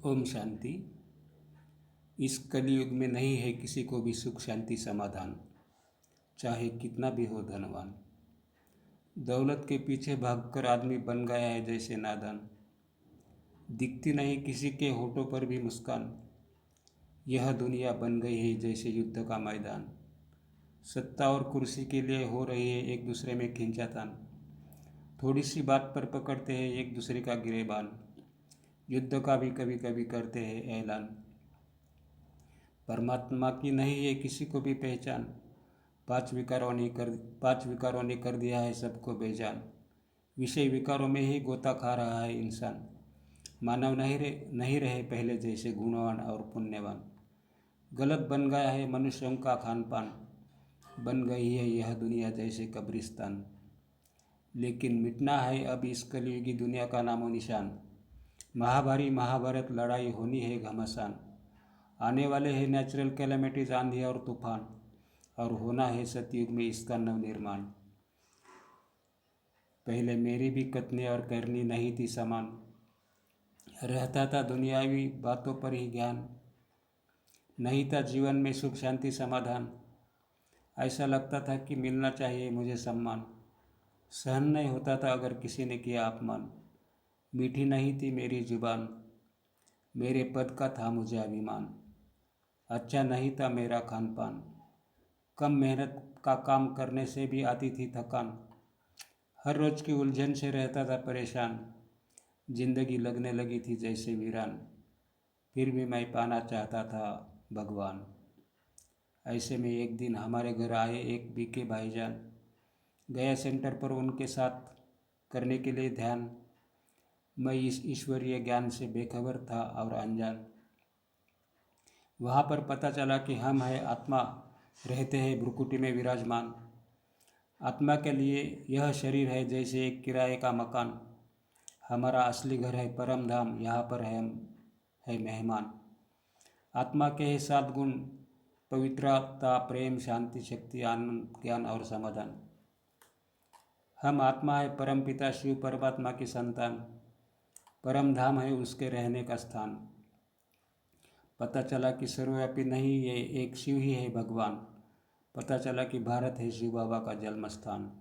ओम शांति। इस कलयुग में नहीं है किसी को भी सुख शांति समाधान, चाहे कितना भी हो धनवान। दौलत के पीछे भागकर आदमी बन गया है जैसे नादान। दिखती नहीं किसी के होठों पर भी मुस्कान। यह दुनिया बन गई है जैसे युद्ध का मैदान। सत्ता और कुर्सी के लिए हो रही है एक दूसरे में खींचातान। थोड़ी सी बात पर पकड़ते हैं एक दूसरे का गिरेबान। युद्ध का भी कभी कभी करते हैं ऐलान। परमात्मा की नहीं है किसी को भी पहचान। पांच विकारों ने कर दिया है सबको बेजान। विषय विकारों में ही गोता खा रहा है इंसान। मानव नहीं रहे पहले जैसे गुणवान और पुण्यवान। गलत बन गया है मनुष्यों का खान पान। बन गई है यह दुनिया जैसे कब्रिस्तान। लेकिन मिटना है अब इस कलयुगी दुनिया का नामो निशान। महाभारी महाभारत लड़ाई होनी है घमासान। आने वाले हैं नेचुरल कैलेमिटीज आंधी और तूफान। और होना है सतयुग में इसका नवनिर्माण। पहले मेरी भी कथनी और करनी नहीं थी समान। रहता था दुनियावी बातों पर ही ज्ञान। नहीं था जीवन में सुख शांति समाधान। ऐसा लगता था कि मिलना चाहिए मुझे सम्मान। सहन नहीं होता था अगर किसी ने किया अपमान। मीठी नहीं थी मेरी जुबान। मेरे पद का था मुझे अभिमान। अच्छा नहीं था मेरा खान पान। कम मेहनत का काम करने से भी आती थी थकान। हर रोज़ की उलझन से रहता था परेशान। जिंदगी लगने लगी थी जैसे वीरान। फिर भी मैं पाना चाहता था भगवान। ऐसे में एक दिन हमारे घर आए एक बीके भाईजान। गया सेंटर पर उनके साथ करने के लिए ध्यान। मैं इस ईश्वरीय ज्ञान से बेखबर था और अनजान। वहाँ पर पता चला कि हम है आत्मा, रहते हैं भ्रुकुटी में विराजमान। आत्मा के लिए यह शरीर है जैसे एक किराए का मकान। हमारा असली घर है परम धाम, यहाँ पर है मेहमान। आत्मा के है 7 गुण, पवित्रता, प्रेम, शांति, शक्ति, आनंद, ज्ञान और समाधान। हम आत्मा है परम पिता शिव परमात्मा की संतान। परम धाम है उसके रहने का स्थान। पता चला कि सर्वव्यापी नहीं ये एक शिव ही है भगवान। पता चला कि भारत है शिव बाबा का जन्म स्थान।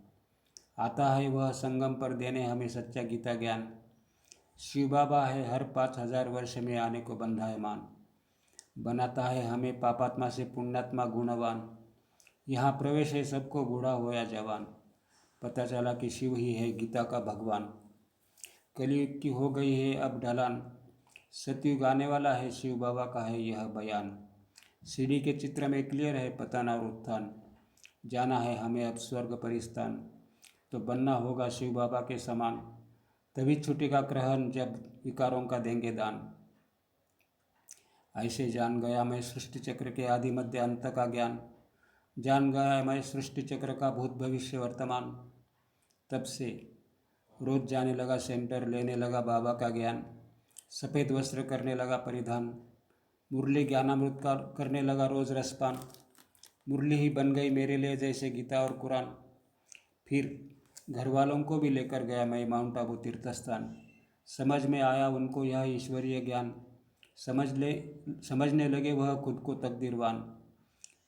आता है वह संगम पर देने हमें सच्चा गीता ज्ञान। शिव बाबा है हर 5000 वर्ष में आने को बंधायमान। बनाता है हमें पापात्मा से पुण्यात्मा गुणवान। यहाँ प्रवेश है सबको बूढ़ा हो या जवान। पता चला कि शिव ही है गीता का भगवान। कलयुग की हो गई है अब ढलान। सतयुग आने वाला है शिव बाबा का है यह बयान। सीढ़ी के चित्र में क्लियर है पतन और उत्थान। जाना है हमें अब स्वर्ग परिस्थान। तो बनना होगा शिव बाबा के समान। तभी छूटेगा ग्रहण जब विकारों का देंगे दान। ऐसे जान गया मैं सृष्टि चक्र के आदि मध्य अंत का ज्ञान। जान गया मैं सृष्टि चक्र का भूत भविष्य वर्तमान। तब से रोज जाने लगा सेंटर, लेने लगा बाबा का ज्ञान। सफ़ेद वस्त्र करने लगा परिधान। मुरली ज्ञानामृत का करने लगा रोज़ रसपान। मुरली ही बन गई मेरे लिए जैसे गीता और कुरान। फिर घर वालों को भी लेकर गया मैं माउंट आबू तीर्थ स्थान। समझ में आया उनको यह ईश्वरीय ज्ञान। समझने लगे वह खुद को तकदीरवान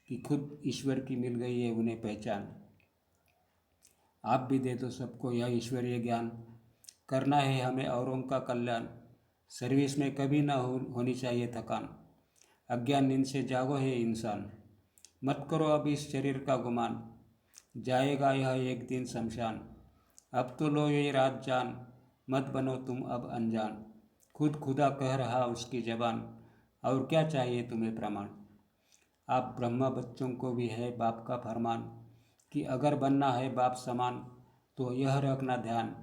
कि खुद ईश्वर की मिल गई है उन्हें पहचान। आप भी दे दो सबको यह ईश्वरीय ज्ञान। करना है हमें औरों का कल्याण। सर्विस में कभी ना होनी चाहिए थकान। अज्ञान नींद से जागो है इंसान। मत करो अब इस शरीर का गुमान। जाएगा यह एक दिन शमशान। अब तो लो ये रात जान। मत बनो तुम अब अनजान। खुद खुदा कह रहा उसकी जबान। और क्या चाहिए तुम्हें प्रमाण। आप ब्रह्मा बच्चों को भी है बाप का फरमान कि अगर बनना है बाप समान तो यह रखना ध्यान।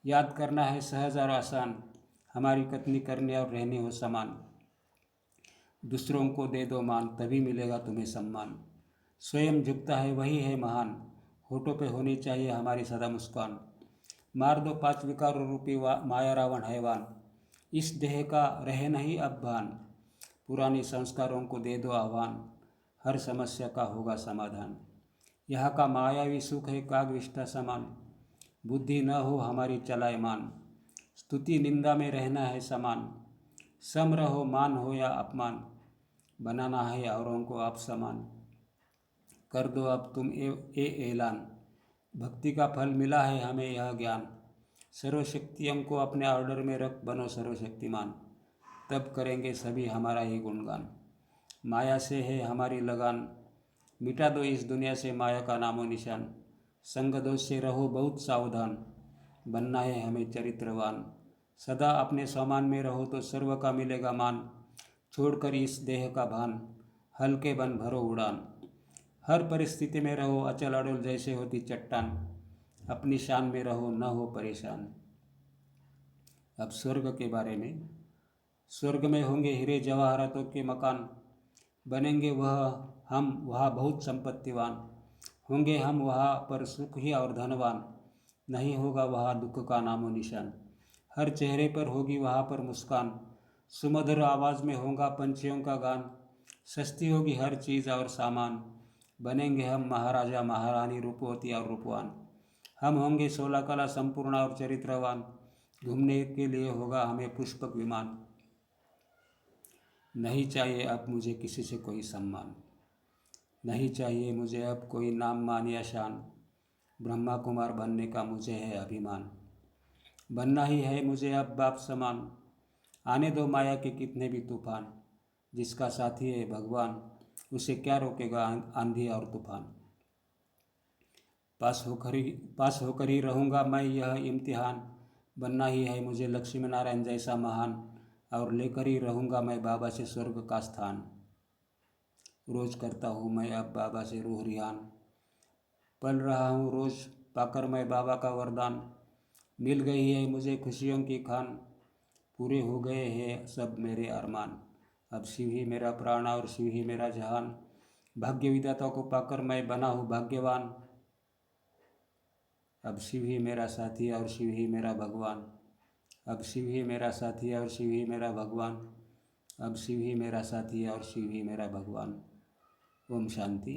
याद करना है सहज और आसान। हमारी कथनी करने और रहने हो समान। दूसरों को दे दो मान तभी मिलेगा तुम्हें सम्मान। स्वयं झुकता है वही है महान। होठों पे होनी चाहिए हमारी सदा मुस्कान। मार दो 5 विकार रूपी माया रावण हैवान। इस देह का रहे नहीं अब भान। पुराने संस्कारों को दे दो आह्वान। हर समस्या का होगा समाधान। यहाँ का मायावी सुख है कागविष्ठा समान। बुद्धि न हो हमारी चलायमान। स्तुति निंदा में रहना है समान। सम रहो, मान हो या अपमान, बनाना है औरों को आप समान। कर दो अब तुम ऐलान, भक्ति का फल मिला है हमें यह ज्ञान। सर्वशक्तियों को अपने ऑर्डर में रख, बनो सर्वशक्तिमान, तब करेंगे सभी हमारा ही गुणगान। माया से है हमारी लगान, मिटा दो इस दुनिया से माया का नामो निशान। संग दोष से रहो बहुत सावधान, बनना है हमें चरित्रवान। सदा अपने सामान में रहो तो सर्व का मिलेगा मान। छोड़कर इस देह का भान, हल्के बन भरो उड़ान। हर परिस्थिति में रहो अचल अड़ुल जैसे होती चट्टान, अपनी शान में रहो न हो परेशान। अब स्वर्ग के बारे में। स्वर्ग में होंगे हीरे जवाहरातों के मकान, बनेंगे हम वहाँ बहुत संपत्तिवान। होंगे हम वहाँ पर सुखी और धनवान, नहीं होगा वहाँ दुख का नामो निशान। हर चेहरे पर होगी वहाँ पर मुस्कान, सुमधुर आवाज़ में होगा पंछियों का गान। सस्ती होगी हर चीज़ और सामान, बनेंगे हम महाराजा महारानी, रूपवती और रूपवान। हम होंगे 16 कला संपूर्ण और चरित्रवान, घूमने के लिए होगा हमें पुष्पक विमान। नहीं चाहिए अब मुझे किसी से कोई सम्मान, नहीं चाहिए मुझे अब कोई नाम मान या शान। ब्रह्मा कुमार बनने का मुझे है अभिमान, बनना ही है मुझे अब बाप समान। आने दो माया के कितने भी तूफान, जिसका साथी है भगवान, उसे क्या रोकेगा आंधी और तूफान। पास होकर ही रहूँगा मैं यह इम्तिहान, बनना ही है मुझे लक्ष्मी नारायण जैसा महान। और लेकर ही रहूँगा मैं बाबा से स्वर्ग का स्थान। रोज़ करता हूँ मैं अब बाबा से रूह रिहान, पल रहा हूँ रोज़ पाकर मैं बाबा का वरदान। मिल गई है मुझे खुशियों की खान, पूरे हो गए हैं सब मेरे अरमान। अब शिव ही मेरा प्राण और शिव ही मेरा जहान, भाग्य विधाता को पाकर मैं बना हूँ भाग्यवान। अब शिव ही मेरा साथी और शिव ही मेरा भगवान। अब शिव ही मेरा साथी और शिव ही मेरा भगवान। अब शिव ही मेरा साथी और शिव ही मेरा भगवान। ओम शांति।